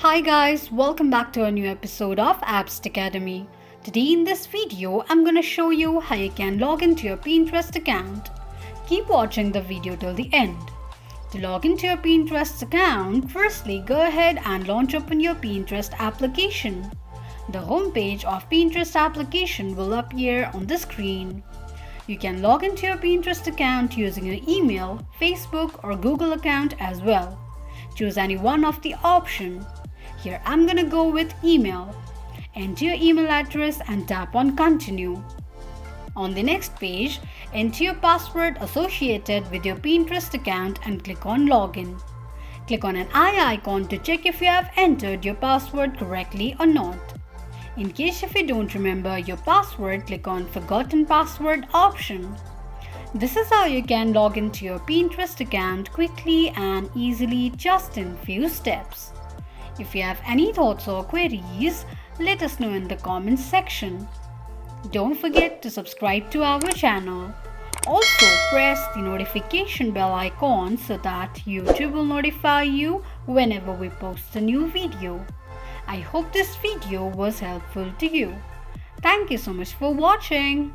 Hi guys, welcome back to a new episode of Apps Academy. Today in this video, I'm gonna show you how you can log into your Pinterest account. Keep watching the video till the end. To log into your Pinterest account, firstly go ahead and launch open your Pinterest application. The homepage of Pinterest application will appear on the screen. You can log into your Pinterest account using your email, Facebook or Google account as well. Choose any one of the options. Here I'm gonna go with email. Enter your email address and tap on continue. On the next page, enter your password associated with your Pinterest account and click on login. Click on an eye icon to check if you have entered your password correctly or not. In case if you don't remember your password, click on forgotten password option. This is how you can log into your Pinterest account quickly and easily just in few steps. If you have any thoughts or queries, let us know in the comments section. Don't forget to subscribe to our channel. Also press the notification bell icon so that YouTube will notify you whenever we post a new video. I hope this video was helpful to you. Thank you so much for watching.